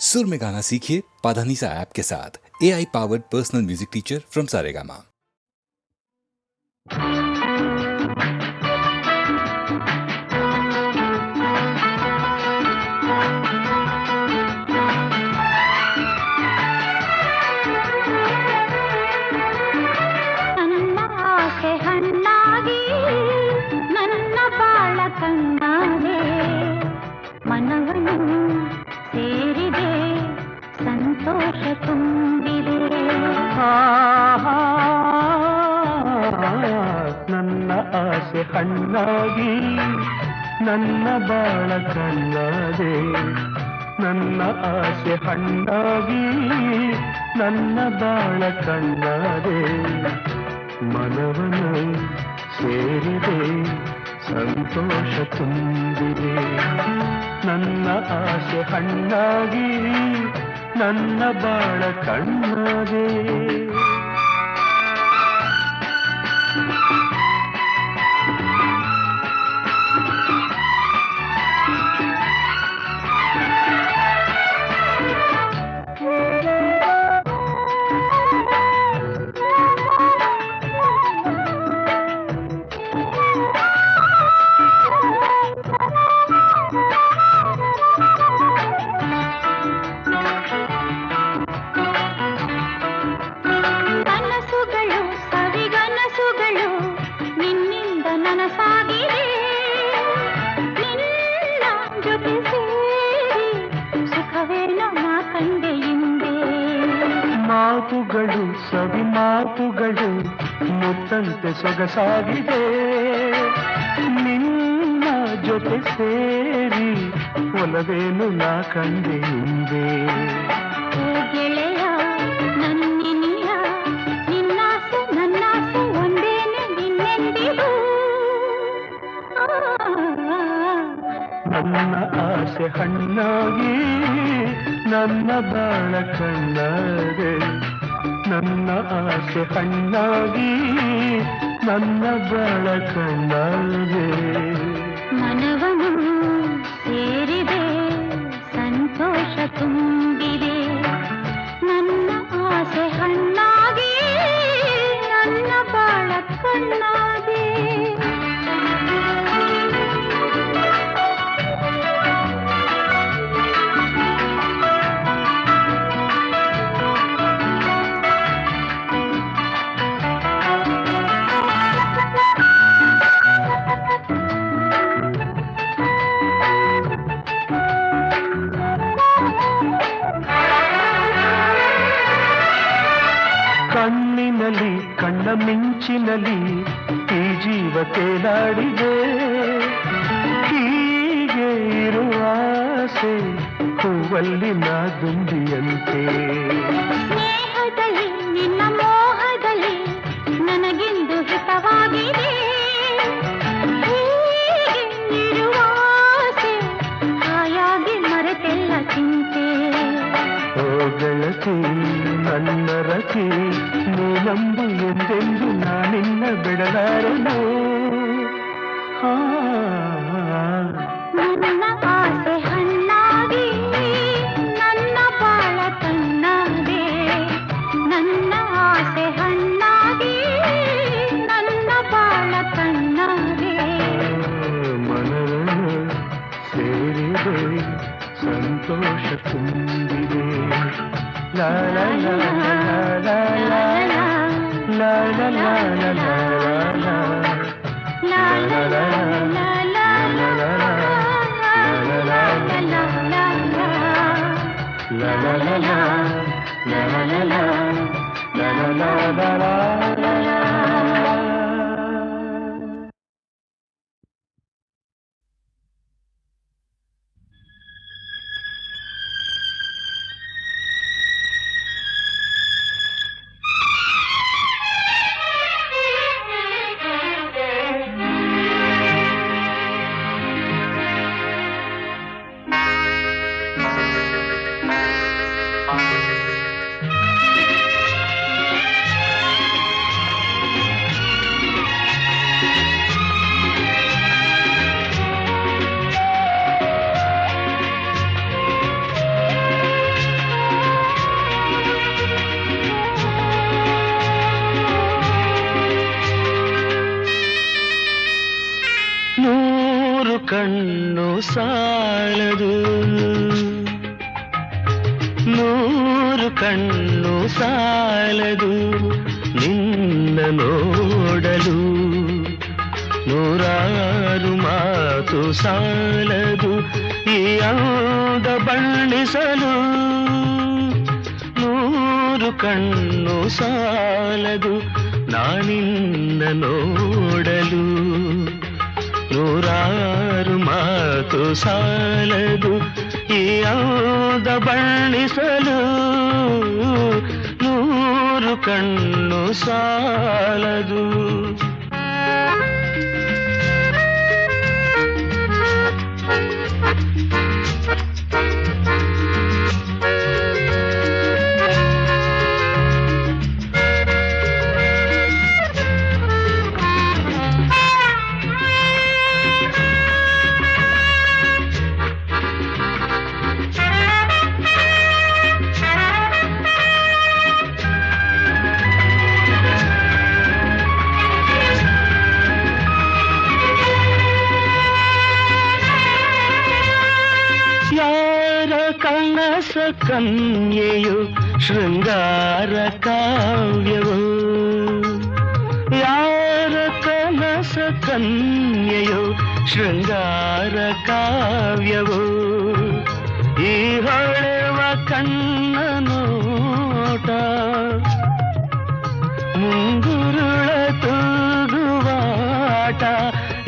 सुर में गाना सीखिए पाधानीसा ऐप के साथ। AI powered personal music teacher from Saregama. ನನ್ನ ಆಸೆ ಹಣ್ಣಾಗಿ ನನ್ನ ಬಾಳ ಕಣ್ಣಾದೆ, ನನ್ನ ಆಸೆ ಹಣ್ಣಾಗಿ ನನ್ನ ಬಾಳ ಕಣ್ಣಾದೆ, ಮನವನ್ನು ಸೇರಿದೆ ಸಂತೋಷ ತುಂಬಿದೆ. ನನ್ನ ಆಸೆ ಹಣ್ಣಾಗಿ ನನ್ನ ಬಾಳ ಕಣ್ಣಾದೆ. ಮಾತುಗಳು ಸವಿ ಮಾತುಗಳು ಮುತ್ತಂತೆ ಸೊಗಸಾಗಿದೆ, ನಿನ್ನ ಜೊತೆ ಸೇರಿ ಒಲವೇನು ನಾ ಕಂಡೆ ಹಿಂದೆ. ಗೆಳೆಯ ನನ್ನಿನಿಯ ನಿನ್ನಾಸೆ ನನ್ನಾಸೆ ಒಂದೇನೆ ನಿನ್ನೆಂದಿಗೂ. ನನ್ನ ಆಸೆ ಹಣ್ಣಾಗಿ ನನ್ನ ಬಾಳ ಕಣ್ಣಾದೆ, ನನ್ನ ಆಸೆ ಹಣ್ಣಾಗಿ ನನ್ನ ಬಾಳ ಕಣ್ಣಾದೆ. ಮನವನ್ನು ಸೇರಿದೆ ಸಂತೋಷ ತುಂಬಿದೆ, ನನ್ನ ಆಸೆ ಹಣ್ಣಾಗಿ ನನ್ನ ಬಾಳ ಕಣ್ಣಾದೆ. ಕಣ್ಣಿನಲ್ಲಿ ಕಣ್ಣ ಮಿಂಚಿನಲ್ಲಿ ಈ ಜೀವ ತೇಲಾಡಿದೆ, ಹೀಗೆ ಇರುವ ಆಸೆ ಹೂವಲ್ಲಿ ನಾ ದುಂಬಿಯಂತೆ. ಸ್ನೇಹದಲ್ಲಿ ನಿನ್ನ ಮೋಹದಲ್ಲಿ ನನಗೆಂದು ಹಿತವಾಗಿದೆ, ಹೀಗೆ ಇರುವ ಆಸೆ ಹಾಯಾಗಿ ಮರೆತೆಲ್ಲ ಚಿಂತೆ. ಓ ಗೆಳತಿ ನನ್ನ ರತಿ ನೀನಂಬು ಎಂದೆಂದು ನಾನಿನ್ನ ಬಿಡಲಾರೆನು. ನನ್ನ ಆಸೆ ಹಣ್ಣಾಗಿ ನನ್ನ ಬಾಳ ಕಣ್ಣಾದೆ, ನನ್ನ ಆಸೆ ಹಣ್ಣಾಗಿ ನನ್ನ ಬಾಳ ಕಣ್ಣಾದೆ. ಮನವನ್ನು ಸೇರಿದೆ ಸಂತೋಷ ತುಂಬಿದೆ. ಲಾ ಲಾ ಲಾ ಲಾ ಲಾ ಲಾ ಲಾ ಲಾ ಲಾ ಲಾ ಲಾ ಲಾ ಲಾ ಲಾ ಸಾಲದು, 100 ಕಣ್ಣು ಸಾಲದು ನಿನ್ನ ನೋಡಲು, 100 ಮಾತು ಸಾಲದು ಈ ಅಂದ ಬಣ್ಣಿಸಲು, 100 ಕಣ್ಣು ಸಾಲದು ನಾನಿನ್ನ ನೋಡಲು, 100 ಮಾತು ಸಾಲದು ಈ ಅಂದ ಬಣ್ಣಿಸಲು, 100 ಕಣ್ಣು ಸಾಲದು. ಕನಸ ಕನ್ಯೆಯು ಶೃಂಗಾರ ಕಾವ್ಯವು, ಯಾರ ಕನಸ ಕನ್ಯೆಯು ಶೃಂಗಾರ ಕಾವ್ಯವು, ಈ ಹೊಳೆವ ಕಣ್ಣ ನೋಟ ಮುಂಗುರುಳ ತೂಗುವಾಟ,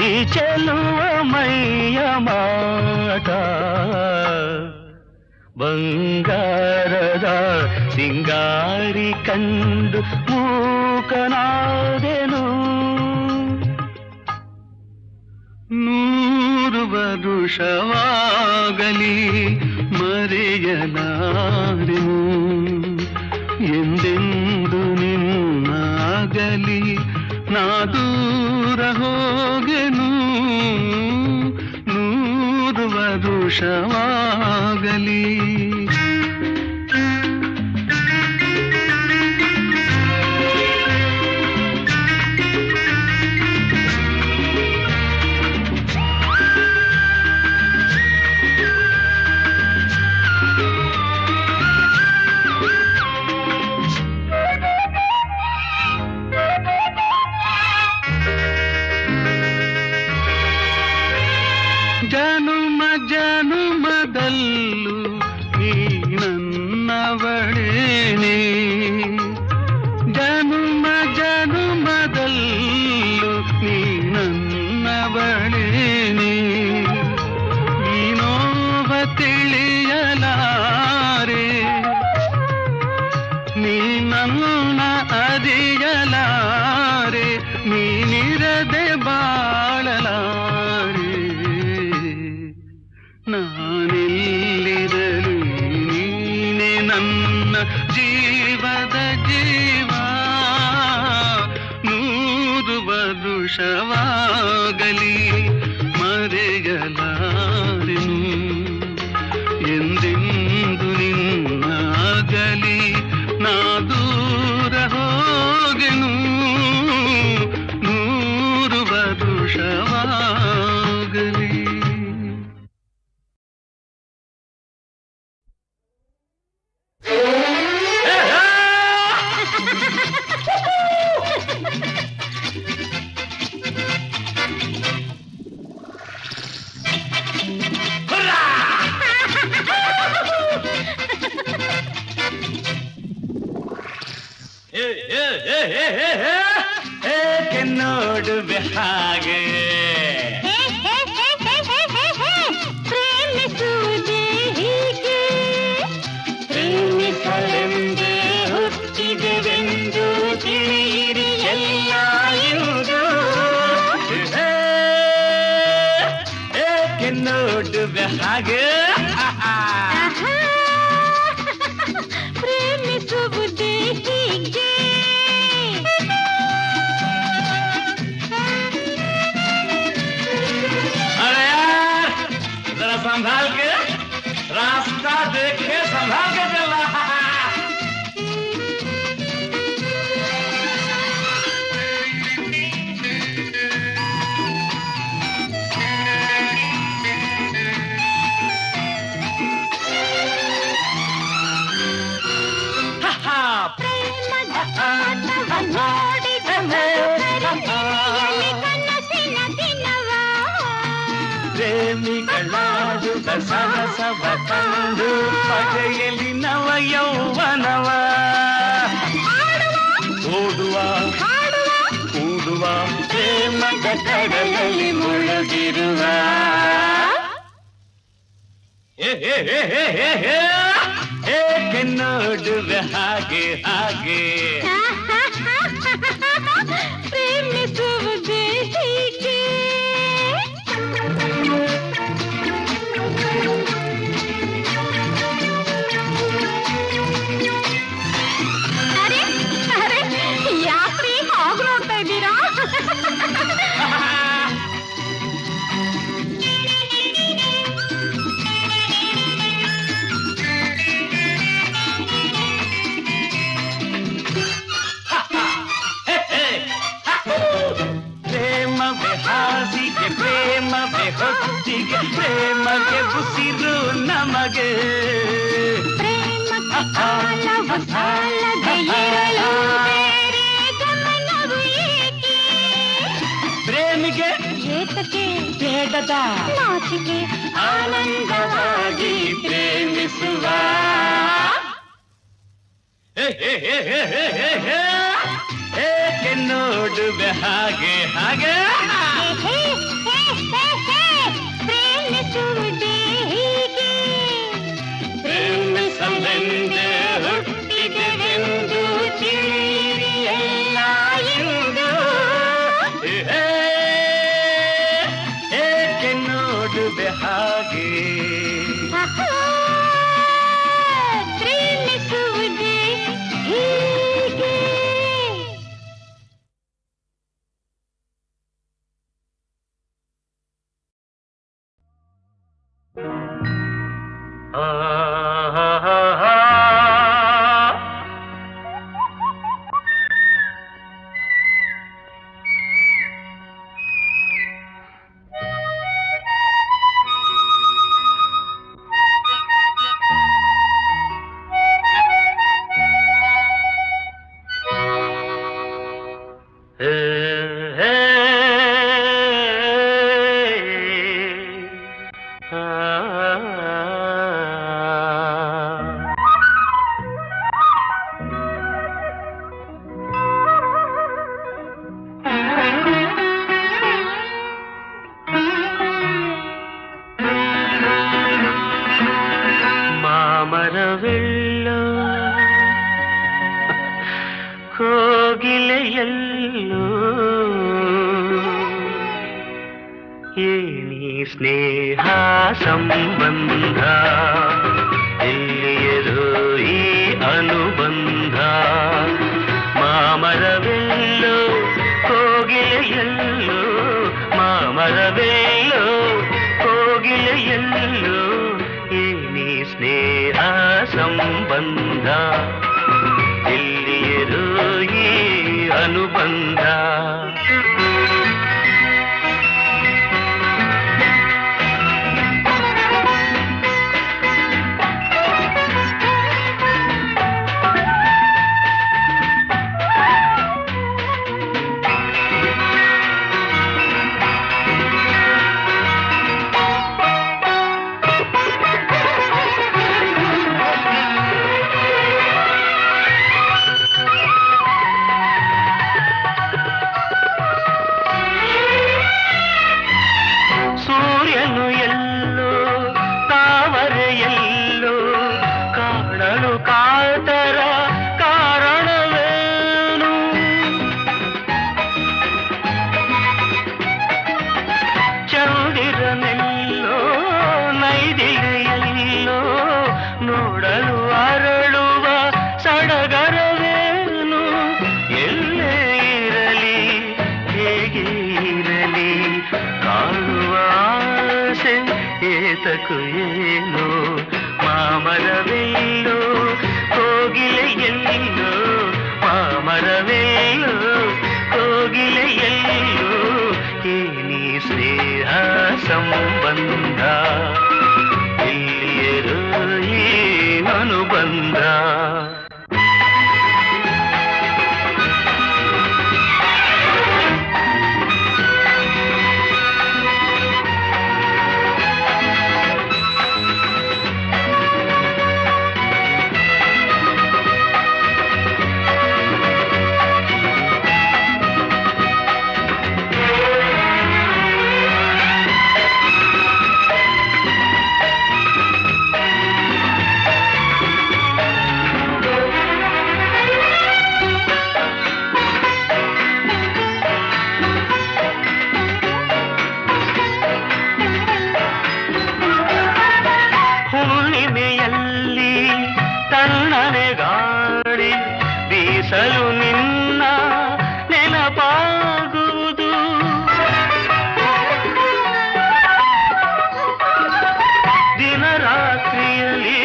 ಈ ಚೆಲುವ ಮೈಯ ಮಾಟ, ಬಂಗಾರದ ಸಿಂಗಾರಿ ಕಂಡು ಮೂಕನಾದೆನು, 100 ವರುಷವಾಗಲಿ ಮರೆಯಲಾರೆನು, ಎಂದೆಂದು ನಿನ್ನಾಗಲಿ ನಾ ದೂರ ಹೋಗೆನು, 100 ವರುಷವಾಗಲಿ. ಜನುಮ ಜನುಮದಲ್ಲೂ ನೀ ನನ್ನವಳೇನೆ, ಜನುಮ ಜನುಮದಲ್ಲೂ ನೀ ನನ್ನವಳೇನೆ, ಈ ನೋವ ತಿಳಿಯಲಾರೆ, ನೀ ನನ್ನ ಅರಿಯಲಾರೆ, ನೀನಿರದೆ ಬಾಳಲಾರೆ, ನಾನೆಲ್ಲಿರಲಿ ನೀನೆ ನನ್ನ ಜೀವದ ಜೀವ, 100 ವರುಷವಾಗಲಿ ಮರೆಯಲಾರೆನು, ಎಂದೆಂದು ನಿನ್ನಾಗಲಿ ನಾ ದೂರ ಹೋಗೆನು, 100 ವರುಷವಾಗಲಿ. ನೋಡುವೆ ಹಾಗೆ ಪ್ರೇಮಿಸುವುದೇ ಹೀಗೆ, ಪ್ರೇಮಿಸಲೆಂದೇ ಹುಟ್ಟಿದೆವೆಂದು ತಿಳಿಯಿರಿ ಎಲ್ಲ ಎಂದು, ಏಕೆ ನೋಡುವೆ ಹಾಗೆ ಪ್ರೇಮಿಸುವುದೇ ಹೀಗೆ. ಸಾಹಸವ ತಂದು ಬಗೆಯಲ್ಲಿ ನವ ಯೌವನವ ಓಡುವ ಕೂಡುವ ಪ್ರೇಮದ ಕಡಲಲ್ಲಿ ಮುಳುಗಿರುವ ಏಕೆ ನೋಡುವೆ ಹಾಗೆ ಹಾಗೆ ಪ್ರೇಮಿಸುವುದೇ ಹೀಗೆ ಅರೆ ಅರೆ ಯಾಕ್ರಿ ಹಾಗೆ ನೋಡ್ತಾ ಇದ್ದೀರಾ ಪ್ರೇಮವೇ ಹಾಸಿಗೆ ಪ್ರೇಮವೇ ಹೊತ್ತಿಗೆ ಪ್ರೇಮಗೆ ಉಸಿರು ನಮಗೆ ಪ್ರೇಮಕ್ಕೆ ಕಾಲವು ಸಾಲದೆ ಇರಲು ಬೇರೆ ಗಮನವು ಏಕೆ ಪ್ರೇಮಿಗೆ ಏತಕ್ಕೆ ಬೇಡದ ನಾಚಿಕೆ ಆನಂದವಾಗಿ ಪ್ರೇಮಿಸುವ ಏಕೆ ನೋಡುವೆ ಹಾಗೆ ಹಾಗೆ ಹೇ, ಹೇ, ಹೇ, ಹೇ, ಪ್ರೇಮಿಸುವುದೇ ಹೀಗೆ ಪ್ರೇಮಿಸಲೆಂದೇ ಹುಟ್ಟಿದೆವೆಂದು ತಿಳಿಯಿರಿ ಎಲ್ಲ ಎಂದು ಏಕೆ ನೋಡುವೆ ಹಾಗೆ ಆಹಾ, ಪ್ರೇಮಿಸುವುದೇ ಹೀಗೆ ಮಾಮರವೆಲ್ಲೋ ಕೋಗಿಲೆಯಲ್ಲೋ ಏನಿ ಸ್ನೇಹ ಸಂಬಂಧ ಎಲ್ಲಿಯರೋ ಈ ಅನುಬಂಧ ಮಾಮರವೆಲ್ಲೋ ಕೋಗಿಲೆಯಲ್ಲೋ ಮಾಮರವೆಲ್ಲೋ ಕೋಗಿಲೆಯಲ್ಲೋ ಏನಿ ಸ್ನೇಹ ಸಂಬಂಧ ಎಲ್ಲಿಯರೋ ಈ ಅನುಬಂಧ ಸೂರ್ಯನು ಎಲ್ಲೋ ತಾವರೆಯಲ್ಲೋ ಕಾಣಲು ಕಾತರ ಕಾರಣವೇನು ಚಂದಿರನೆಲ್ಲೋ ನೈದಿಲೆಯಲ್ಲೋ ನೋಡಲು ಅರಳುವ ಸಡಗರವೇನು ಎಲ್ಲೇ ಇರಲಿ ಹೇಗೆ ಇರಲಿ ಕಾಣುವ ಆಸೆ ಏತಕು ಏನು ಮಾಮರವೆಲ್ಲೋ ಕೋಗಿಲೆಯಲ್ಲೋ ಮಾಮರವೆಲ್ಲೋ ಕೋಗಿಲೆಯಲ್ಲೋ ಏನಿ ಸ್ನೇಹ ಸಂಬಂಧ ಎಲ್ಲಿಯರೋ ಈ ಅನುಬಂಧ ನೆನಪಿಸಲು ನಿನ್ನ ನೆನಪಾಗುವುದು. ದಿನರಾತ್ರಿಯಲ್ಲಿ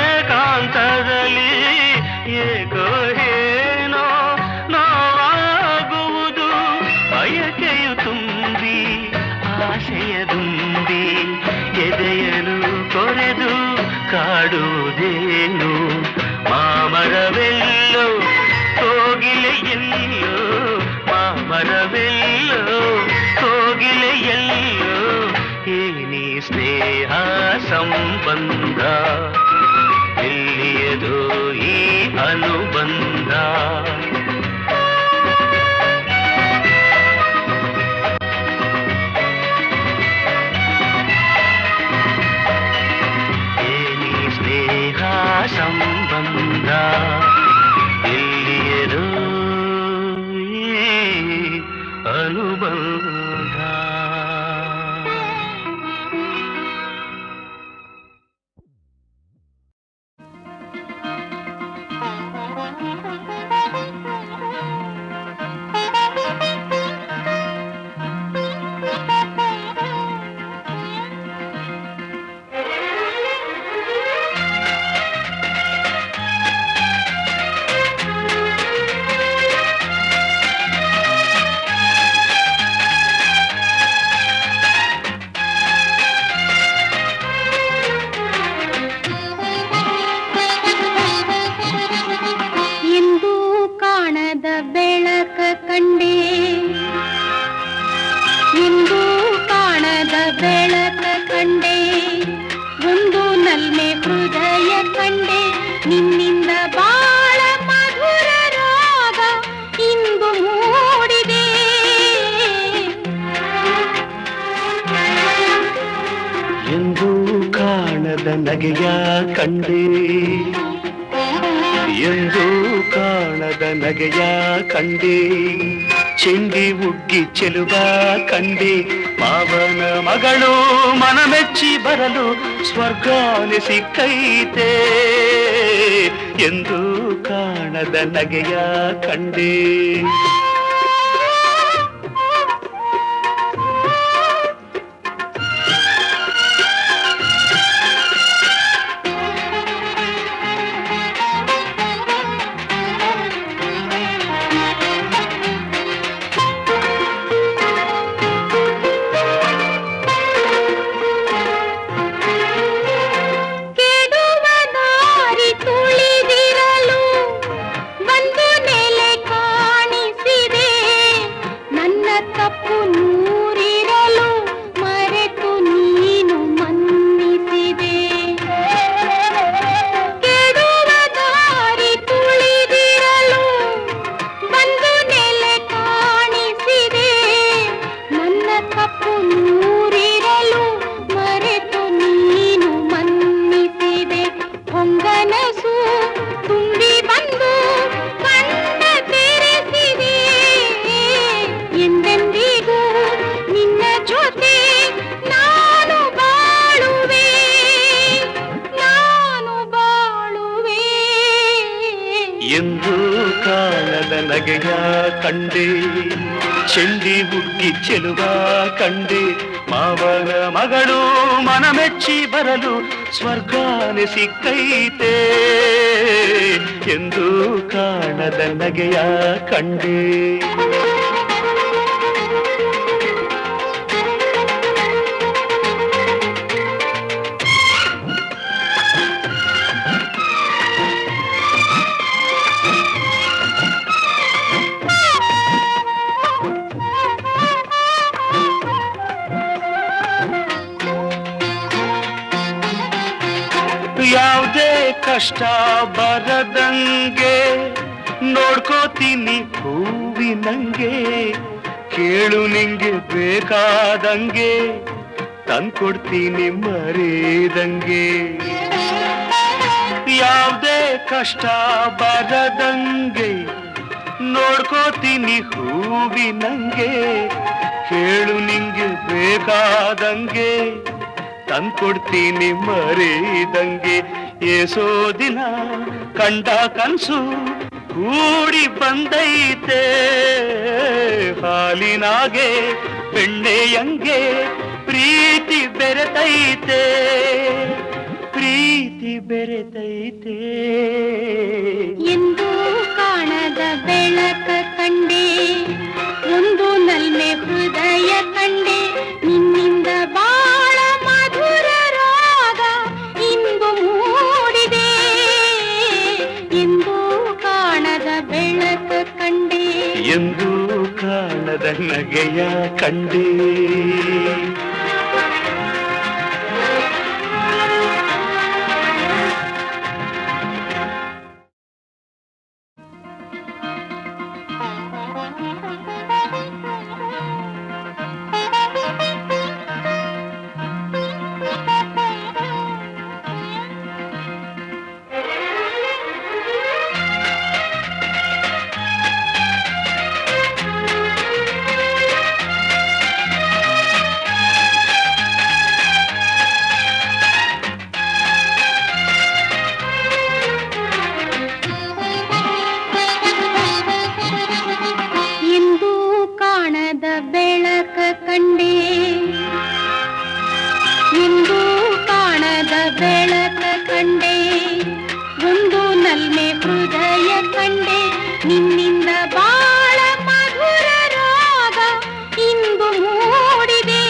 ಏಕಾಂತದಲ್ಲಿ ಏಕೋ ಏನೋ ನೋವಾಗುವುದು. ಬಯಕೆಯು ತುಂಬಿ ಆಶೆಯ ದುಂಬಿ ಎದೆಯಲು ಕೊರೆದು ಕಾಡುವುದೇನು. ಮಾಮರವೆಲ್ಲೋ ಕೋಗಿಲೆಯೆಲ್ಲೋ, ಮಾಮರವೆಲ್ಲೋ ಕೋಗಿಲೆಯೆಲ್ಲೋ, ಏನಿ ಸ್ನೇಹ ಸಂಬಂಧ, ಎಲ್ಲಿಯದೋ ಈ ಅನುಬಂಧ. ಸಂಬಂಧ ಎಲ್ಲಿಯದೋ ಅನುಬಂಧ. ನಗೆಯ ಕಂಡೆ ಎಂದು ಕಾಣದ ನಗೆಯ ಕಂಡೆ, ಚೆಂಡಿ ಉಗ್ಗಿ ಚೆಲುವ ಕಂಡೆ, ಮಾವನ ಮಗಳು ಮನಮೆಚ್ಚಿ ಬರಲು ಸ್ವರ್ಗಾನೆ ಸಿಕ್ಕೈತೆ ಎಂದು ಕಾಣದ ನಗೆಯ ಕಂಡೆ. ನಗೆಯ ಕಂಡೆ, ಚೆಂಡಿ ಹುಡುಗಿ ಚೆಲುವ ಕಂಡೆ, ಮಾವನ ಮಗಳು ಮನಮೆಚ್ಚಿ ಬರಲು ಸ್ವರ್ಗಾನೆ ಸಿಕ್ಕೈತೆ ಎಂದು ಕಾಣದ ನಗೆಯ ಕಂಡೆ. ಯಾವುದೇ ಕಷ್ಟ ಬರದಂಗೆ ನೋಡ್ಕೋತೀನಿ ಹೂವಿನಂಗೆ, ಕೇಳು ನಿಂಗೆ ಬೇಕಾದಂಗೆ ತಂದ್ಕೊಡ್ತೀನಿ ಮರೆದಂಗೆ. ಯಾವುದೇ ಕಷ್ಟ ಬರದಂಗೆ ನೋಡ್ಕೋತೀನಿ ಹೂವಿನಂಗೆ, ಕೇಳು ನಿಂಗೆ ಬೇಕಾದಂಗೆ ತಂದ್ಕೊಡ್ತೀನಿ ಮರೆದಂಗೆ. ಏಸೋ ದಿನ ಕಂಡ ಕನಸು ಕೂಡಿ ಬಂದೈತೆ ಹಾಲಿನಾಗೆ ಬೆಣ್ಣೆಯಂಗೆ ಪ್ರೀತಿ ಬೆರೆತೈತೆ ಪ್ರೀತಿ ಬೆರೆತೈತೆ ಎಂದು ಕಾಣದ ಬೆಳಕ ಕಂಡೆ ಒಂದು ನಲ್ಮೆ ಹೃದಯ ಕಂಡೆ ನಿನ್ನಿಂದ ಬಾಳ ಮಧುರ ರಾಗ ಇಂದು ಮೂಡಿದೆ ಎಂದು ಕಾಣದ ಬೆಳಕ ಕಂಡೆ ಎಂದು ಕಾಣದ ನಗೆಯ ಕಂಡೆ ನಿನ್ನಿಂದ ಬಾಳ ಮಧುರ ರಾಗ ಇಂದು ಮೂಡಿದೆ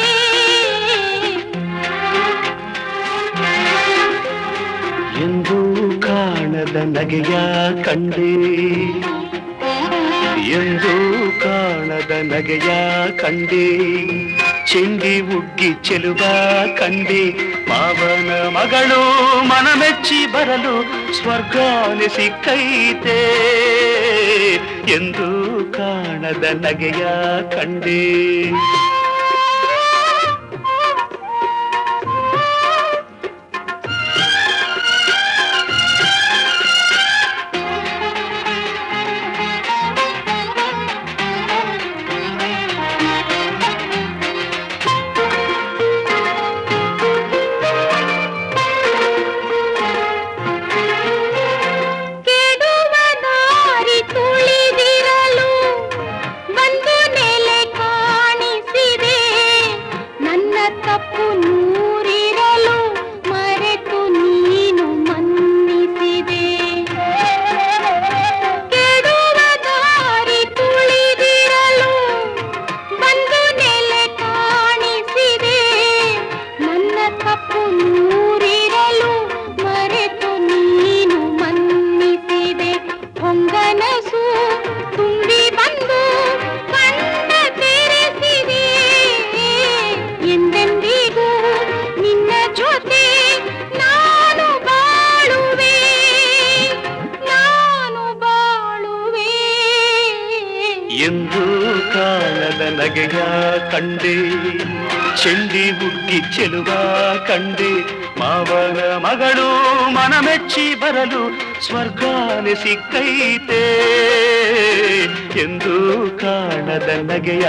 ಎಂದು ಕಾಣದ ನಗೆಯ ಕಂಡೆ ಎಂದು ಕಾಣದ ನಗೆಯ ಕಂಡೆ ಚೆಂಡಿ ಉಗ್ಗಿ ಚೆಲುವ ಕಂಡೆ ಮಾವನ ಮಗಳು ಮನಮೆಚ್ಚಿ ಬರಲು ಸ್ವರ್ಗಾನೆ ಸಿಕ್ಕೈತೆ ಎಂದು ಕಾಣದ ನಗೆಯ ಕಂಡೆ ಎಂದು ಕಾಣದ ನಗೆಯ ಕಂಡೆ ಚೆಂಡಿ ಹುಗ್ಗಿ ಚೆಲುವ ಕಂಡೆ ಮಾವನ ಮಗಳು ಮನಮೆಚ್ಚಿ ಬರಲು ಸ್ವರ್ಗಾನೆ ಸಿಕ್ಕೈತೆ ಎಂದು ಕಾಣದ ನಗೆಯ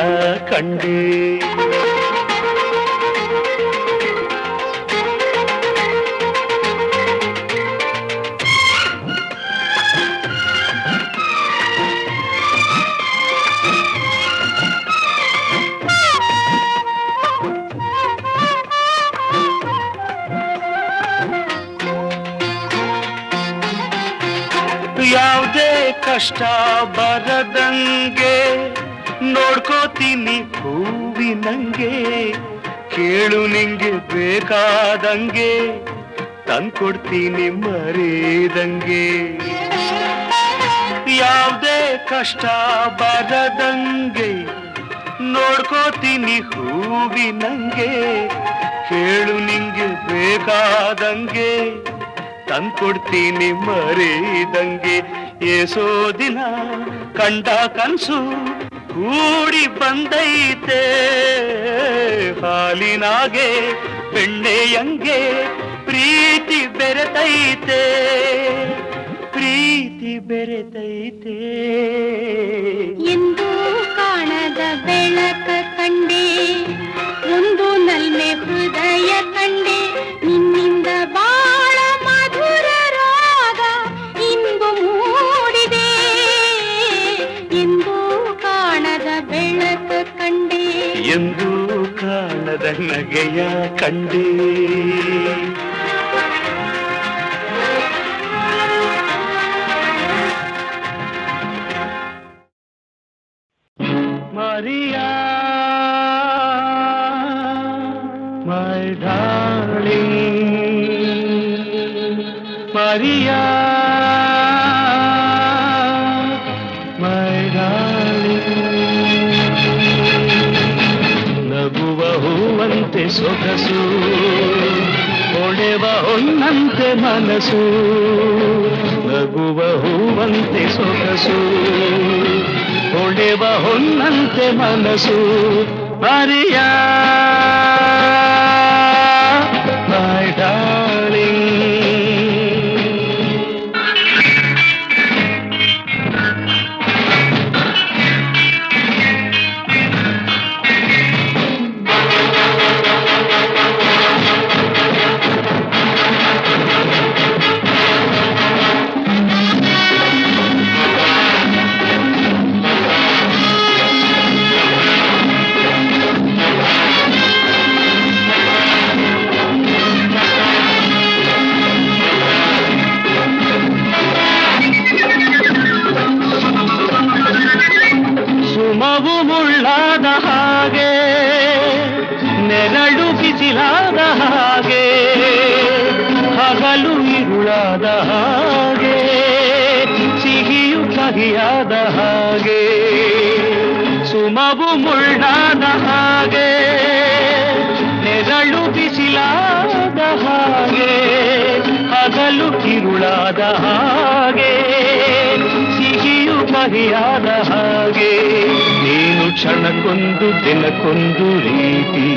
ಕಂಡೆ ಯಾವುದೇ ಕಷ್ಟ ಬರದಂಗೆ ನೋಡ್ಕೋತೀನಿ ಹೂವಿನಂಗೆ ಕೇಳು ನಿಂಗೆ ಬೇಕಾದಂಗೆ ತಂದ್ಕೊಡ್ತೀನಿ ಮರೆದಂಗೆ ಯಾವುದೇ ಕಷ್ಟ ಬರದಂಗೆ ನೋಡ್ಕೋತೀನಿ ಹೂವಿನಂಗೆ ಕೇಳು ನಿಂಗೆ ಬೇಕಾದಂಗೆ ತಂದ್ಕೊಡ್ತೀನಿ ಮರೆದಂಗೆ ಏಸೋ ದಿನ ಕಂಡ ಕನಸು ಕೂಡಿ ಬಂದೈತೆ ಹಾಲಿನಾಗೆ ಬೆಣ್ಣೆಯಂಗೆ ಪ್ರೀತಿ ಬೆರೆತೈತೆ ಪ್ರೀತಿ ಬೆರೆತೈತೆ ಎಂದು ಕಾಣದ ಬೆಳಕ ಕಂಡೆ ಒಂದು ನಲ್ಮೆ ಹೃದಯ ಕಂಡೆ ನಿನ್ನಿಂದ ಬಾಳ ಮಧುರ ರಾಗ ಇಂದು ಮೂಡಿದೆ ನಗೆಯ ಕಂಡೆ Maria, my darling, Maria, my darling. ನಗುವ ಹೂವಂತೆ ಸೊಗಸು, ಹೊಳೆವ ಹೊನ್ನಂತೆ ಮನಸ್ಸು. ನಗುವ ಹೂವಂತೆ ಸೊಗಸು, ಹೊಳೆವ ಹೊನ್ನಂತೆ ಮನಸ್ಸು. Maria my darling. ಸುಮವು ಮುಳ್ಳಾದ ಹಾಗೆ, ನೆರಳು ಬಿಸಿಲಾದ ಹಾಗೆ, ಹಗಲು ಇರುಳಾದ ಹಾಗೆ, ಸಿಹಿಯು ಕಹಿಯಾದ ಹಾಗೆ. ಸುಮವು ಮುಳ್ಳಾದ ಹಾಗೆ, ನೆರಳು ಬಿಸಿಲಾದ ಹಾಗೆ, ಹಗಲು ಇರುಳಾದ ಹಾಗೆ, ಸಿಹಿಯು ಕಹಿಯಾದ ಹಾಗೆ. ನೀನು ಕ್ಷಣಕ್ಕೊಂದು ದಿನಕ್ಕೊಂದು ರೀತಿ,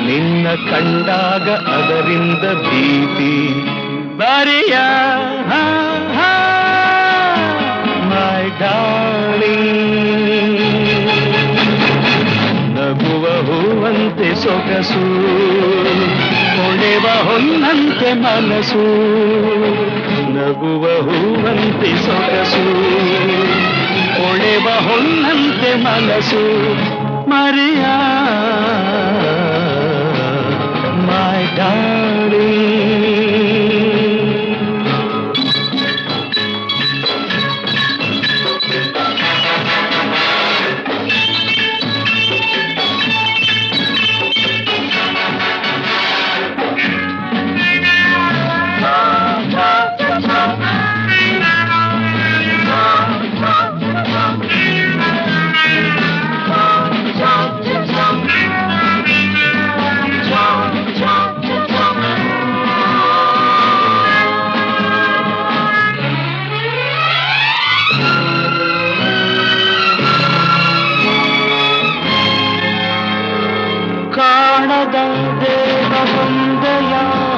ನಿನ್ನ ಕಂಡಾಗ ಅದರಿಂದ ಭೀತಿ. ಬರೆಯ ಮೈ ಡಾರ್ಲಿಂಗ್. ನಗುವ ಹೂವಂತೆ ಸೊಗಸು, ಹೊಳೆವ ಹೊನ್ನಂತೆ ಮನಸ್ಸು. ನಗುವ ಹೂವಂತೆ ಸೊಗಸು, ಹೊಳೆವ ಹೊನ್ನಂತೆ ಮನಸ್ಸು. ಮರಿಯ ಮೈ ಡಾರ್ಲಿಂಗ್. ಕಾಣದ ದೇವ ಬಂದೆಯ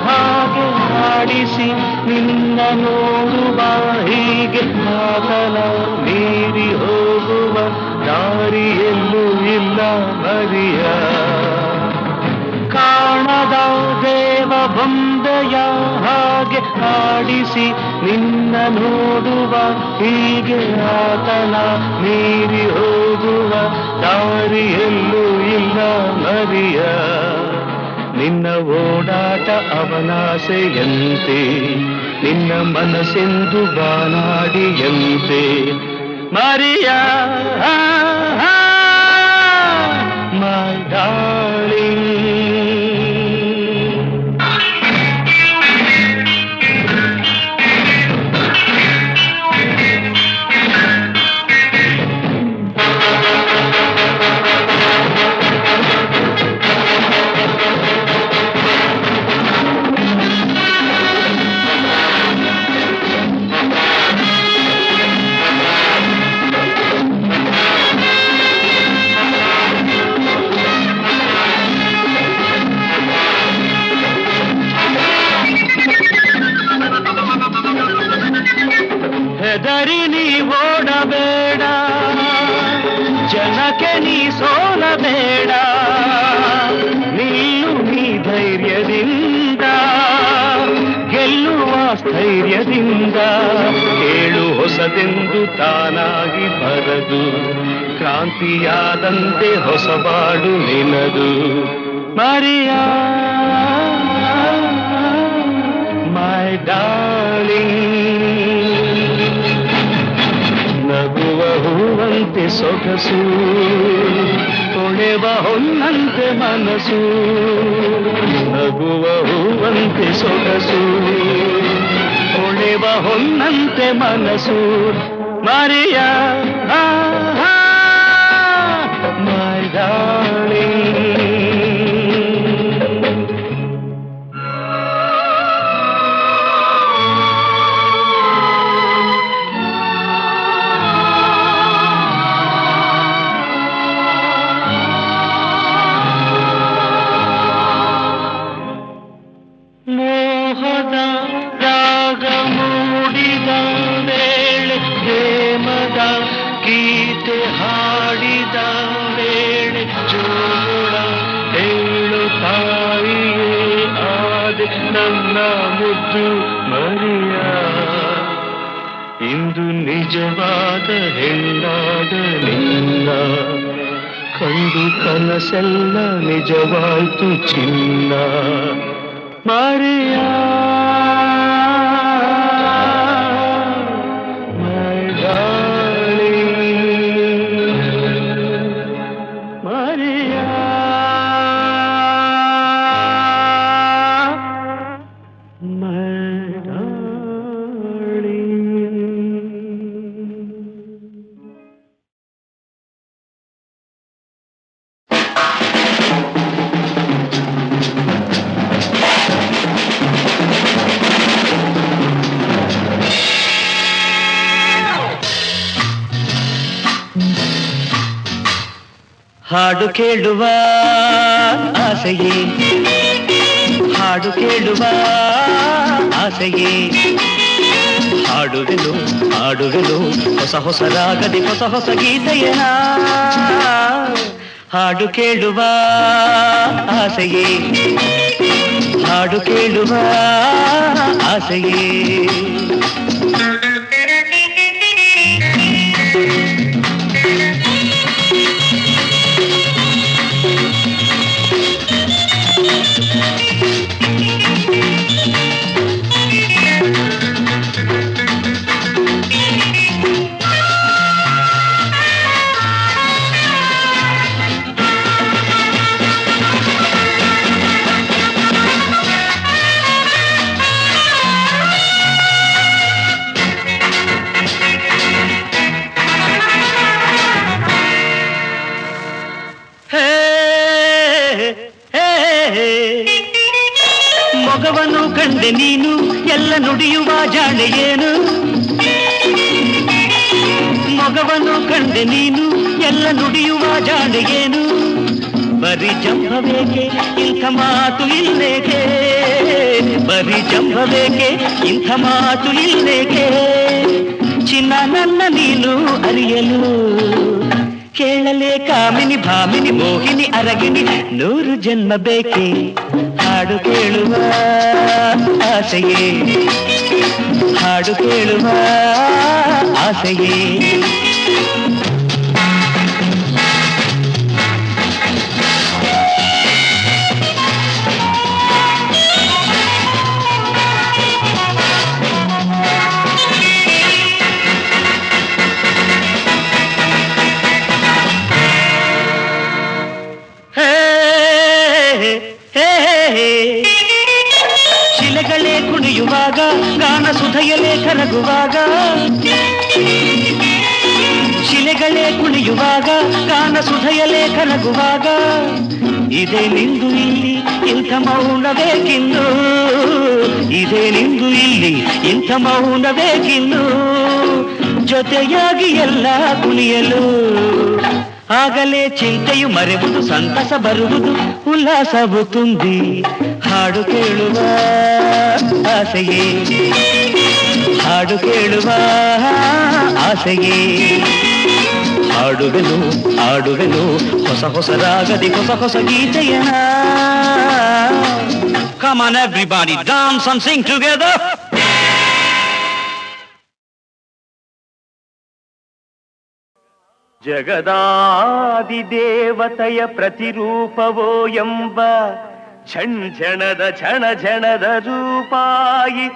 ಹಾಗೆ ಆಡಿಸಿ ನಿನ್ನ ನೋಡುವ ಹೀಗೆ. ಕಾತಲ ಮೀರಿ ಹೋಗುವ ದಾರಿಯಲ್ಲೂ ಇಲ್ಲ ಮರಿಯ. ಕಾಣದ ದೇವ ಬಂದೆಯ ಹಾಗೆ ಆಡಿಸಿ ನಿನ್ನ ನೋಡುವ ಹೀಗೆ. ಆತನ ಮೀರಿ ಹೋಗುವ ದಾರಿಯಲ್ಲೂ ಇಲ್ಲ ಮರಿಯ. ನಿನ್ನ ಓಡಾಟ ಅವನಾಸೆಯಂತೆ, ನಿನ್ನ ಮನಸ್ಸೆಂದು ಬಾನಾಡಿಯಂತೆ. ಮರಿಯ ಮೈ ಡಾರ್ಲಿಂಗ್. ಹೆದರಿ ನೀ ಓಡಬೇಡ, ಜನಕ್ಕೆ ನೀ ಸೋಲಬೇಡ. ನಿಲ್ಲು ನೀ ಧೈರ್ಯದಿಂದ, ಗೆಲ್ಲುವ ಸ್ಥೈರ್ಯದಿಂದ. ಕೇಳು ಹೊಸದೆಂದು ತಾನಾಗಿ ಬರದು, ಕ್ರಾಂತಿಯಾದಂತೆ ಹೊಸಬಾಡು ನಿನದು. Maria, my darling. ನಗುವ ಹೂವಂತೆ ಸೊಗಸು, ತೊಳೆವ ಹೊನ್ನಂತೆ ಮನಸ್ಸು. ನಗುವ ಹೂವಂತೆ ಸೊಗಸು, ತೊಳೆವ ಹೊನ್ನಂತೆ ಮನಸ್ಸು. ಮರಿಯ my darling. ಮೋಹದ ರಾಗ ಮೂಡಿದ ವೇಳೆ, ಪ್ರೇಮದ ಗೀತೆ ಹಾಡಿದ ವೇಳೆ, ಜೋಳ ಹೇಳುತ್ತಾಯಿಯೇ ಆದೆ ನನ್ನ ಮುದ್ದು ಮರಿಯ. ಇಂದು ನಿಜವಾದ ಹೆಣ್ಣಾದ ನಿನ್ನ ಕಂಡು ಕನಸೆಲ್ಲ ನಿಜವಾಯ್ತು ಚಿನ್ನ. Maria, my darling, Maria, my darling. ಹಾಡು ಕೇಳುವ ಆಸೆಯೇ, ಹಾಡು ಕೇಳುವ ಆಸೆಯೇ, ಹಾಡುವೆನು ಹಾಡುವೆನು ಹೊಸ ಹೊಸ ರಾಗದಿ ಹೊಸ ಹೊಸ ಗೀತೆಯನ. ಹಾಡು ಕೇಳುವ ಆಸೆಯೇ, ಹಾಡು ಕೇಳುವ ಆಸೆಯೇ. ಮೊಗವನ್ನು ಕಂಡೆ ನೀನು ಎಲ್ಲ ನುಡಿಯುವ ಜಾಣೆಯೇನು. ಮೊಗವನ್ನು ಕಂಡೆ ನೀನು ಎಲ್ಲ ನುಡಿಯುವ ಜಾಣೆಯೇನು. ಬರಿ ಜಂಭವೇಕೆ ಇಂಥ ಮಾತು ಇಲ್ಲೇಕೆ, ಬರಿ ಜಂಭವೇಕೆ ಇಂಥ ಮಾತು ಇಲ್ಲೇಕೆ. ಚಿನ್ನ ನನ್ನ ನೀನು ಅರಿಯಲು ಕೇಳಲೇ ಕಾಮಿನಿ ಭಾಮಿನಿ ಮೋಹಿನಿ ಅರಗಿನಿ 100 ಜನ್ಮ ಬೇಕೆ. ಹಾಡು ಕೇಳುವ ಆಸೆಯೇ, ಹಾಡು ಕೇಳುವ ಆಸೆಯೇ. ಶಿಲೆಗಳೇ ಕುಣಿಯುವಾಗ ಗಾನ ಸುಧೆಯಲೇ ಕರಗುವಾಗ, ಶಿಲೆಗಳೇ ಕುಣಿಯುವಾಗ ಗಾನ ಸುಧೆಯಲೇ ಕರಗುವಾಗ, ಇದೇ ನಿಂದು ಇಲ್ಲಿ ಇಂಥ ಮೌನ ಬೇಕಿನ್ನು, ಇದೇ ನಿಂದು ಇಲ್ಲಿ ಇಂಥ ಮೌನ ಬೇಕಿನ್ನು. ಜೊತೆಯಾಗಿ ಎಲ್ಲ ಕುಣಿಯಲು ಆಗಲೇ ಚಿಂತೆಯು ಮರೆಯುವುದು, ಸಂತಸ ಬರುವುದು, ಉಲ್ಲಾಸವು ತುಂಬಿ. ಹಾಡು ಕೇಳುವ ಆಸೆಯೇ, ಹಾಡು ಕೇಳುವ ಆಸೆಯೇ. ಹಾಡುವೆನು ಹಾಡುವೆನು ಹೊಸ ಹೊಸ ರಾಗದಿ ಹೊಸ ಹೊಸ ಗೀತೆಯನ. Come on everybody, dance and sing together. ಜಗದಾದಿದೇವತೆಯ ಪ್ರತಿರೂಪವೋ ಎಂಬ ಝಣಝಣದ ಝಣಝಣದ ರೂಪಾಯಿ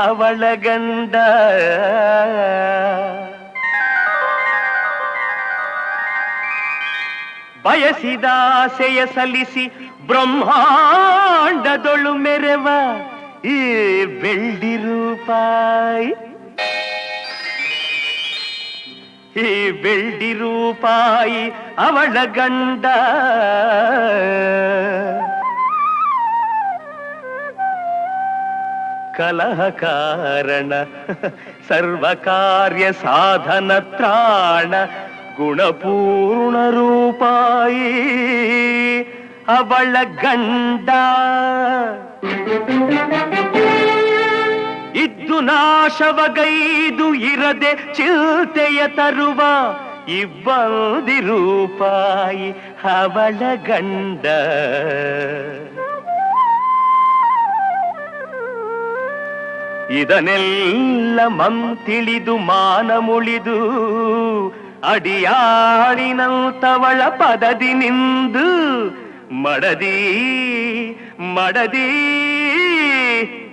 ಅವಳ ಗಂಡ. ಬಯಸಿದಾಸೆಯ ಸಲ್ಲಿಸಿ ಬ್ರಹ್ಮಾಂಡದೊಳು ಮೆರೆವ ಈ ಬೆಳ್ಳಿ ರೂಪಾಯಿ, ಈ ಬೆಳ್ಳಿ ರೂಪಾಯಿ ಅವಳ ಗಂಡ. ಕಲಹ ಕಾರಣ ಸರ್ವ ಕಾರ್ಯ ಸಾಧನ ತ್ರಾಣ ಗುಣಪೂರ್ಣ ರೂಪಾಯಿ ಅವಳ ಗಂಡ. ಇದ್ದು ನಾಶವಗೈದು ಇರದೆ ಚಿಲ್ತೆಯ ತರುವ ಇಬ್ಬಂದಿ ರೂಪಾಯಿ ಅವಳ ಗಂಡ. ಇದನ್ನೆಲ್ಲ ತಿಳಿದು ಮಾನ ಮುಳಿದು ಅಡಿಯಾಡಿನಂತವಳ ಪದದಿ ನಿಂದು ಮಡದಿ ಮಡದಿ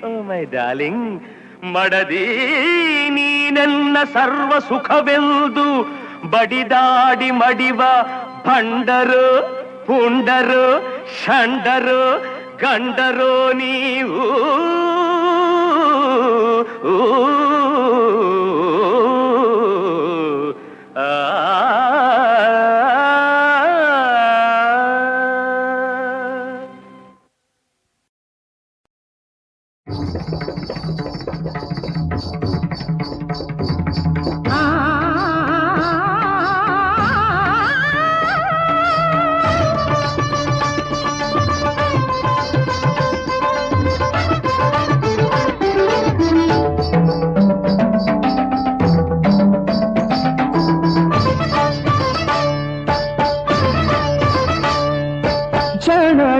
ಓ ಮೈ ಡಾರ್ಲಿಂಗ್ ಮಡದಿ ನೀನೆನ್ನ ಸರ್ವ ಸುಖವೆಂದು ಬಡಿದಾಡಿ ಮಡಿವ ಭಂಡರು ಪುಂಡರು ಷಂಡರು ಗಂಡರು ನೀವು.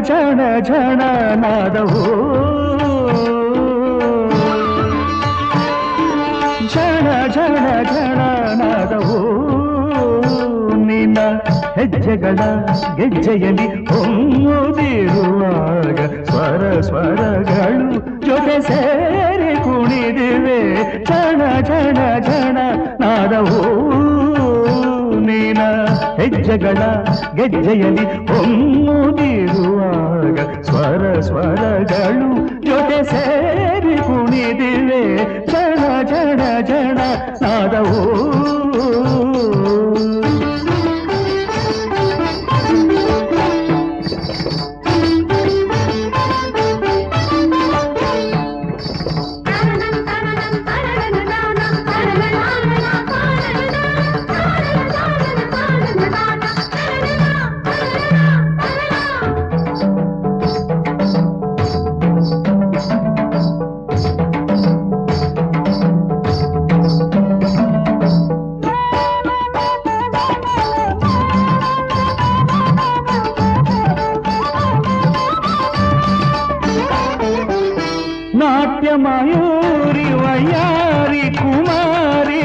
ಝಣ ಝಣ ನಾದವು ಝಣ ಝಣ ಝಣ ನಾದವು ನಿನ್ನ ಹೆಜ್ಜೆಗಳ ಗೆಜ್ಜೆಯಲ್ಲಿ ಹೊಮ್ಮುದಿರುವಾಗ ಸ್ವರ ಸ್ವರಗಳು ಜೊತೆ ಸೇರಿ ಕುಣಿದಿವೆ. ಝಣ ಝಣ ಝಣ ನಾದವು ನೀನ ಹೆಜ್ಜೆಗಳ ಗೆಜ್ಜೆಯಲ್ಲಿ ಹೊಮ್ಮುದಿರುವಾಗ ಸ್ವರ ಸ್ವರಗಳು ಜೊತೆ ಸೇರಿ ಕುಣಿದಿವೆ. ಝಣ ಝಣ ಝಣ ನಾದವು ಮಯೂರಿ ವಯಾರಿ ಕುಮಾರಿ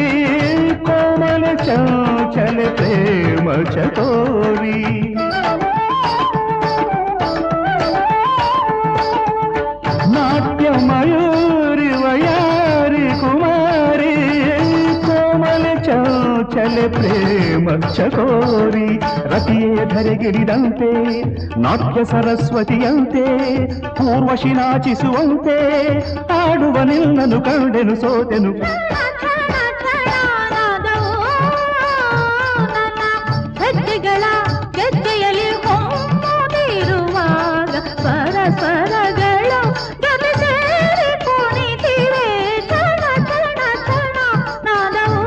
ಕೋಮಲ ಚಂಚಲ ಪ್ರೇಮ ಚಕೋರಿ ನಾಟ್ಯ ಮಯೂರಿ ವಯಾರಿ ಕುಮಾರಿ ಕೋಮಲ ಚಂಚಲ ಪ್ರೇಮ ಚಕೋರಿ ರತಿಯೇ ಧರೆಗಿಳಿದಂತೆ ನಾಟ್ಯ ಸರಸ್ವತಿಯಂತೆ ಪೂರ್ವಶಿ ನಾಚಿಸುವಂತೆ ಆಡುವ ನಿನ್ನನು ಕಂಡೆನು ಸೋತೆನು. ಹೆಜ್ಜೆಗಳ ಗೆಜ್ಜೆಯಲ್ಲಿ ಹೊಮ್ಮುತ್ತಿರುವಾಗ ಸ್ವರ ಸ್ವರಗಳು ಜೊತೆ ಸೇರಿ ಕುಣಿತಿವೆ. ಚಣ ಚಣ ಚಣ ನಾದವು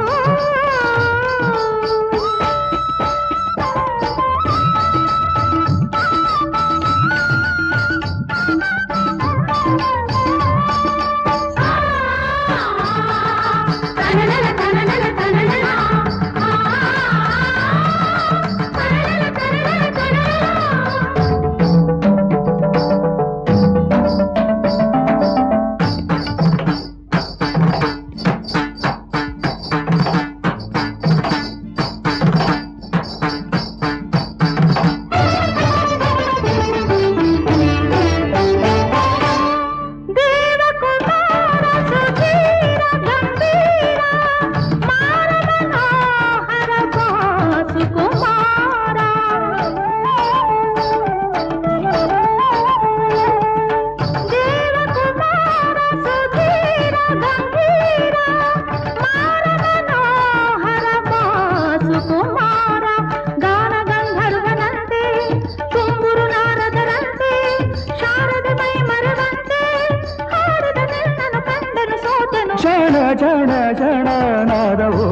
ನಾದವು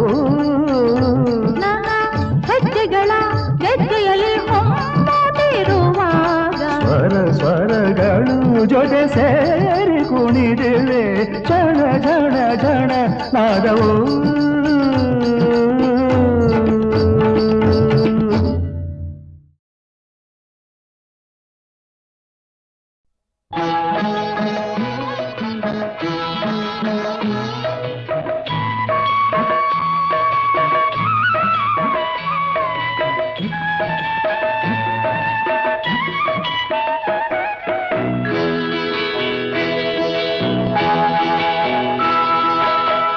ನನ್ನ ಹೆಜ್ಜೆಗಳ ಗೆಜ್ಜೆಯಲ್ಲಿ ಹೊಮ್ಮತಿರುವಾಗ ಸ್ವರಗಳು ಜೊತೆ ಸೇರಿ ಕುಣಿದಿವೆ ಕ್ಷಣ ಕ್ಷಣ ಕ್ಷಣ ನಾದವು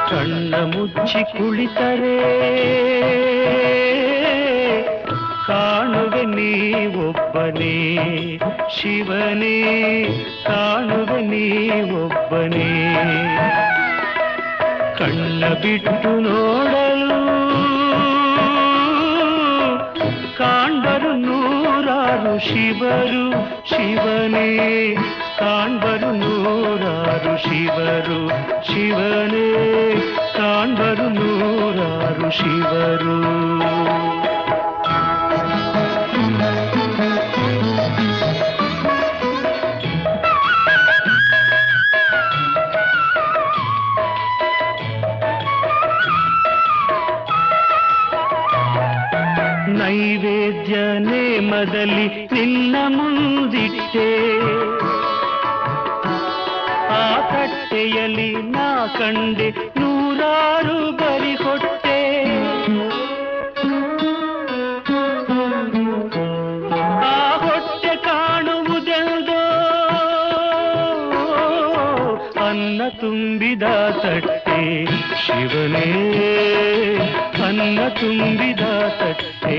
ಕಣ್ಣ ಮುಚ್ಚಿ ಕುಳಿತರೆ ಕಾಣುವೆ ನೀವೊಬ್ಬನೇ ಶಿವನೇ ಕಾಣುವೆ ನೀವೊಬ್ಬನೇ ಕಣ್ಣ ಬಿಟ್ಟು ನೋಡಲು ಕಾಣ್ಬರು ನೂರಾರು ಶಿವರು ಶಿವನೇ ಕಾಣ್ಬರು ನೂರಾರು ಶಿವರು ಶಿವನೇ ಕಾಣ್ಬರು ನೂರಾರು ಶಿವರು ನೈವೇದ್ಯ ನೇಮದಲ್ಲಿ ನಿನ್ನ ಮುಂದಿಟ್ಟೆ ಆ ತಟ್ಟೆಯಲ್ಲಿ ನಾ ಕಂಡೆ ನೂರಾರು ಬರಿ ಕೊಟ್ಟೆ ಆ ಹೊಟ್ಟೆ ಕಾಣುವುದೆಂದೋ ಅನ್ನ ತುಂಬಿದ ತಟ್ಟೆ ಶಿವನೇ ಅನ್ನ ತುಂಬಿದ ತಟ್ಟೆ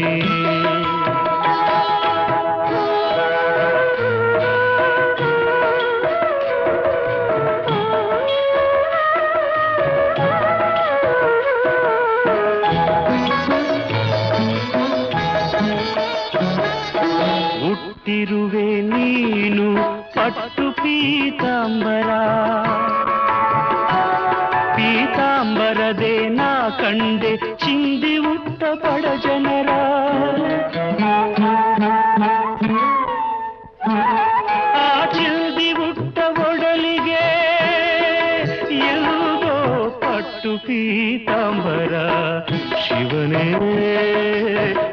ಹುಟ್ಟಿರುವೆ ನೀನು ಪಟ್ಟು ಪೀತಾಂಬರ ಪೀತಾಂಬರದೆ ನಾ ಕಂಡೆ ಚಿಂದಿ ಉಟ್ಟ ಬಡ ಜನರ ಆ ಚಿಂದಿ ಉಟ್ಟ ಒಡಲಿಗೆ ಎಲ್ಲೋ ಪಟ್ಟು ಪೀತಾಂಬರ ಶಿವನೇ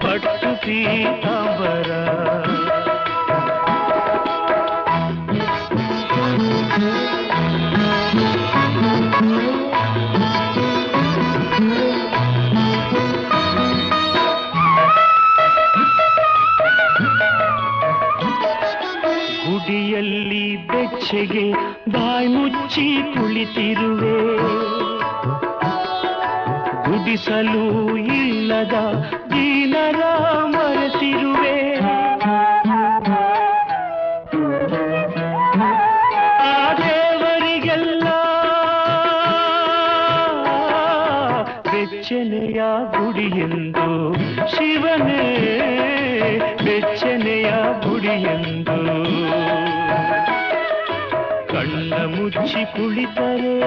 ಪಟ್ಟು ಪೀತಾಂಬರ ಗುಡಿಯಲ್ಲಿ ಬೆಚ್ಚಗೆ ಬಾಯಿ ಮುಚ್ಚಿ ಕುಳಿತಿರುವೆ ಗುಡಿಸಲು ಇಲ್ಲದ ದೀನರ ಮರೆತಿರುವೆ ಆ ದೇವರಿಗೆಲ್ಲ ಬೆಚ್ಚನೆಯ ಗುಡಿಯೆಂದು ಶಿವನೇ ಬೆಚ್ಚನೆಯ ಗುಡಿಯೆಂದು ಕಣ್ಣ ಮುಚ್ಚಿ ಕುಳಿತರೆ